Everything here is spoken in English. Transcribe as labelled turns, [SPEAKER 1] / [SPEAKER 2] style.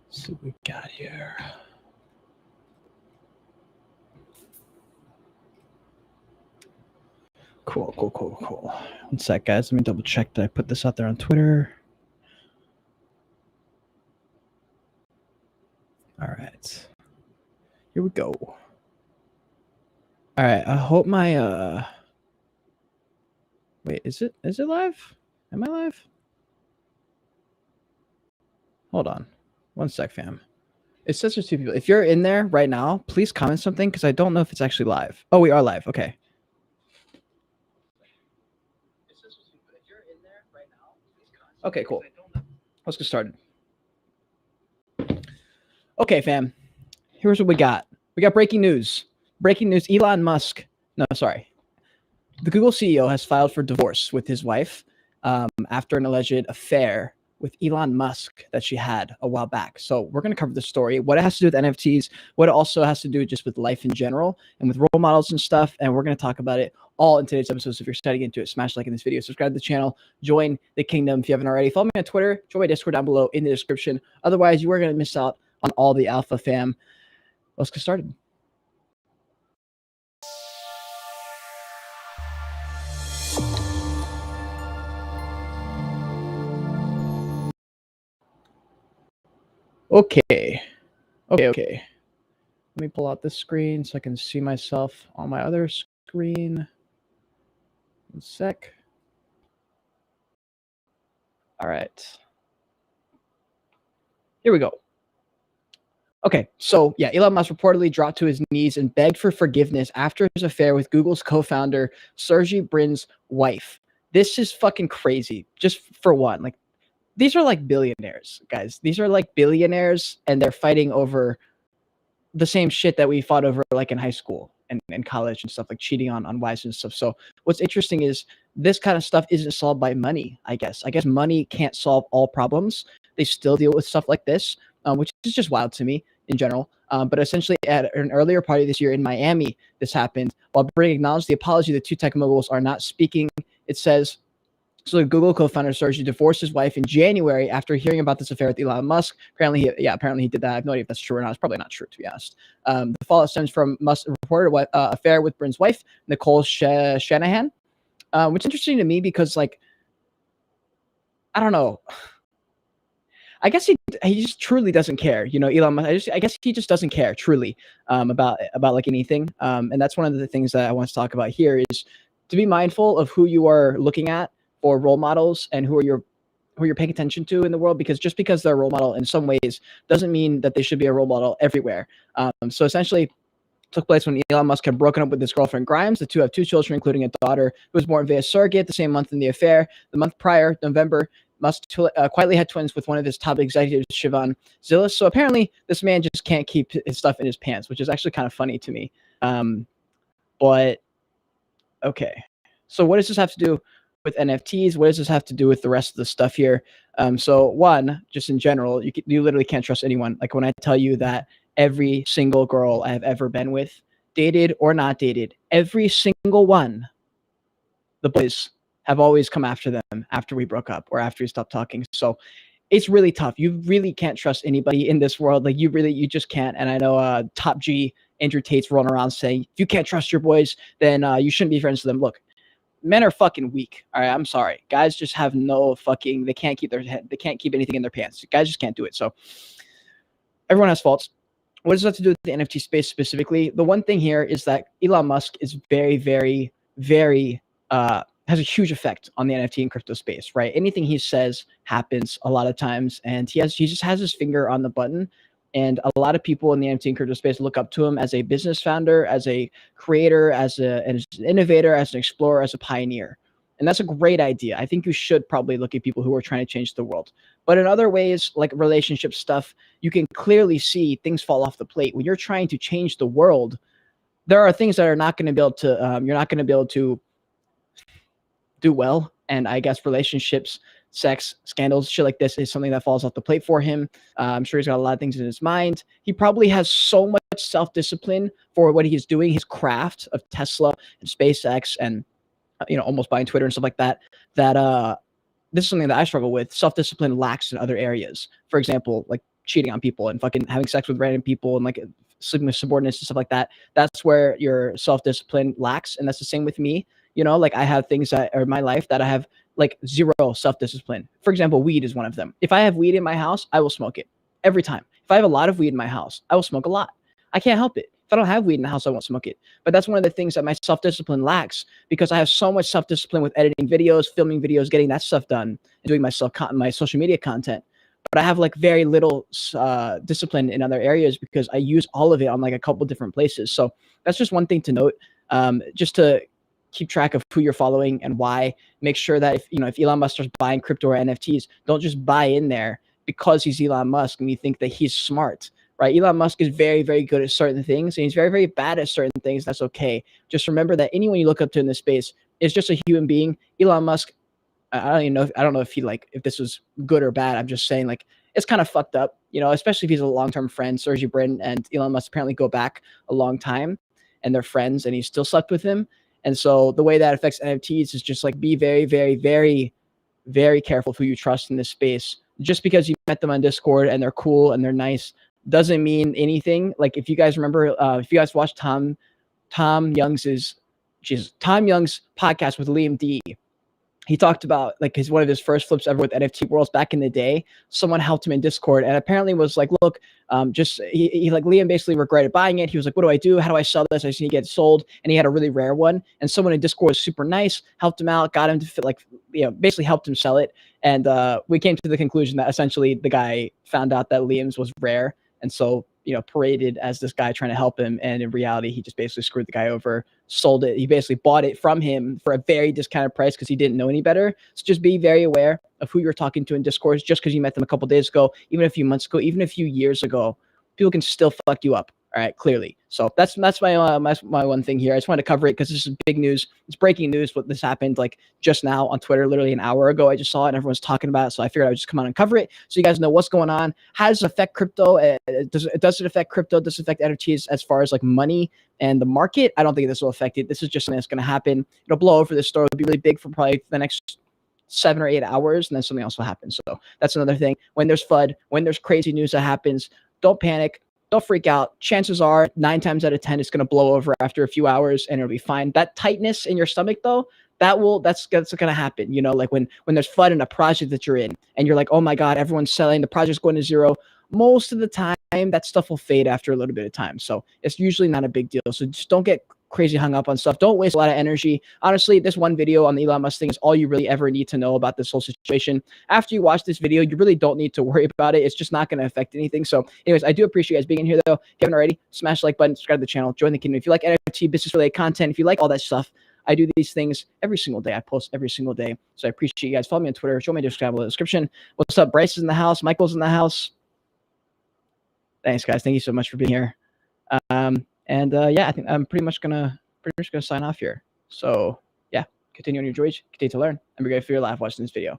[SPEAKER 1] Let's see what we got here. Cool. One sec, guys. Let me double check that I put this out there on Twitter. All right. Here we go. All right. I hope my wait, is it live? Am I live? Hold on. One sec, fam. It says there's 2 people. If you're in there right now, please comment something because I don't know if it's actually live. Oh, we are live. Okay. Okay, cool. Let's get started. Okay, fam. Here's what we got. We got breaking news. Breaking news. Elon Musk. No, sorry. The Google CEO has filed for divorce with his wife after an alleged affair with Elon Musk that she had a while back. So we're going to cover the story, what it has to do with NFTs, what it also has to do just with life in general and with role models and stuff. And we're going to talk about it all in today's episode. So if you're studying into it, smash like in this video, subscribe to the channel, join the kingdom if you haven't already. Follow me on Twitter, join my Discord down below in the description. Otherwise, you are going to miss out on all the alpha fam. Let's get started. Okay. Let me pull out this screen so I can see myself on my other screen. One sec. All right. Here we go. Okay, so yeah, Elon Musk reportedly dropped to his knees and begged for forgiveness after his affair with Google's co-founder Sergey Brin's wife. This is fucking crazy. Just for one, like these are like billionaires, guys. These are like billionaires, and they're fighting over the same shit that we fought over like in high school and college and stuff, like cheating on wives and stuff. So what's interesting is this kind of stuff isn't solved by money, I guess. I guess money can't solve all problems. They still deal with stuff like this, which is just wild to me in general. But essentially at an earlier party this year in Miami, this happened. While Brin acknowledged the apology, the 2 tech moguls are not speaking. It says, so the Google co-founder Sergey divorced his wife in January after hearing about this affair with Elon Musk. Apparently he did that. I have no idea if that's true or not. It's probably not true, to be honest. The fallout stems from Musk's reported affair with Brin's wife, Nicole Shanahan, which is interesting to me because, like, I don't know. I guess he just truly doesn't care. You know, Elon Musk, I guess he just doesn't care truly about like anything. And that's one of the things that I want to talk about here is to be mindful of who you are looking at for role models and who you're paying attention to in the world, because just because they're a role model in some ways doesn't mean that they should be a role model everywhere. So essentially took place when Elon Musk had broken up with his girlfriend Grimes. The two have 2 children, including a daughter who was born via surrogate the same month in the affair. The month prior, November, Musk quietly had twins with one of his top executives, Siobhan Zilis. So apparently this man just can't keep his stuff in his pants, which is actually kind of funny to me. But okay. So what does this have to do with NFTs? What does this have to do with the rest of the stuff here? So one, just in general, you literally can't trust anyone. Like when I tell you that every single girl I have ever been with, dated or not dated, every single one, the boys have always come after them after we broke up or after we stopped talking. So it's really tough. You really can't trust anybody in this world. Like you just can't. And I know Top G, Andrew Tate's rolling around saying, if you can't trust your boys, then you shouldn't be friends with them. Look, men are fucking weak. All right, I'm sorry. Guys just have no fucking. They can't keep anything in their pants. Guys just can't do it. So everyone has faults. What does that have to do with the NFT space specifically? The one thing here is that Elon Musk is very, very, very has a huge effect on the NFT and crypto space, right? Anything he says happens a lot of times, and he just has his finger on the button. And a lot of people in the NFT and crypto space look up to him as a business founder, as a creator, as an innovator, as an explorer, as a pioneer. And that's a great idea. I think you should probably look at people who are trying to change the world. But in other ways, like relationship stuff, you can clearly see things fall off the plate. When you're trying to change the world, there are things that are not going to be able to, you're not going to be able to do well. And I guess relationships, sex, scandals, shit like this is something that falls off the plate for him. I'm sure he's got a lot of things in his mind. He probably has so much self-discipline for what he's doing, his craft of Tesla and SpaceX and, almost buying Twitter and stuff like that, that this is something that I struggle with. Self-discipline lacks in other areas. For example, like cheating on people and fucking having sex with random people and like sleeping with subordinates and stuff like that. That's where your self-discipline lacks. And that's the same with me. You know, like I have things that are in my life that I have like zero self-discipline. For example, weed is one of them. If I have weed in my house, I will smoke it every time. If I have a lot of weed in my house, I will smoke a lot. I can't help it. If I don't have weed in the house, I won't smoke it. But that's one of the things that my self-discipline lacks, because I have so much self-discipline with editing videos, filming videos, getting that stuff done, and doing my social media content. But I have like very little discipline in other areas because I use all of it on like a couple different places. So that's just one thing to note, just to keep track of who you're following and why. Make sure that if Elon Musk starts buying crypto or NFTs, don't just buy in there because he's Elon Musk and you think that he's smart. Right? Elon Musk is very, very good at certain things, and he's very, very bad at certain things. That's okay. Just remember that anyone you look up to in this space is just a human being. Elon Musk, I don't even know. I don't know if this was good or bad. I'm just saying, like, it's kind of fucked up, especially if he's a long-term friend. Sergey Brin and Elon Musk apparently go back a long time, and they're friends, and he still slept with him. And so the way that affects NFTs is just like be very, very, very, very careful who you trust in this space. Just because you met them on Discord and they're cool and they're nice doesn't mean anything. Like if you guys remember, if you guys watched Tom Young's podcast with Liam D, he talked about like one of his first flips ever with NFT Worlds back in the day. Someone helped him in Discord and apparently was like, look, he like Liam basically regretted buying it. He was like, what do I do? How do I sell this? I just need to get it sold. And he had a really rare one. And someone in Discord was super nice, helped him out, got him to fit, like, basically helped him sell it. And we came to the conclusion that essentially the guy found out that Liam's was rare. And so, paraded as this guy trying to help him. And in reality, he just basically screwed the guy over, sold it. He basically bought it from him for a very discounted price because he didn't know any better. So just be very aware of who you're talking to in Discord. Just because you met them a couple days ago, even a few months ago, even a few years ago, people can still fuck you up. All right, clearly. So that's my one thing here. I just wanted to cover it because this is big news. It's breaking news. What this happened like just now on Twitter, literally an hour ago. I just saw it and everyone's talking about it. So I figured I would just come on and cover it so you guys know what's going on. How does it affect crypto? Does it affect crypto? Does it affect NFTs as far as like money and the market? I don't think this will affect it. This is just something that's going to happen. It'll blow over. This store will be really big for probably the next 7 or 8 hours, and then something else will happen. So that's another thing. When there's FUD, when there's crazy news that happens, don't panic. Don't freak out. Chances are 9 times out of 10, it's going to blow over after a few hours and it'll be fine. That tightness in your stomach though, that's going to happen. Like when there's FUD in a project that you're in and you're like, oh my God, everyone's selling, the project's going to zero. Most of the time that stuff will fade after a little bit of time. So it's usually not a big deal. So just don't get crazy hung up on stuff. Don't waste a lot of energy. Honestly, this one video on the Elon Musk thing is all you really ever need to know about this whole situation. After you watch this video, you really don't need to worry about it. It's just not going to affect anything. So anyways, I do appreciate you guys being in here though. If you haven't already, smash the like button, subscribe to the channel, join the kingdom. If you like NFT business related content, if you like all that stuff, I do these things every single day. I post every single day. So I appreciate you guys. Follow me on Twitter. Show me down below in the description. What's up? Bryce is in the house. Michael's in the house. Thanks guys. Thank you so much for being here. Yeah, I think I'm pretty much gonna sign off here. So yeah, continue on your journey, continue to learn, and be grateful for your life watching this video.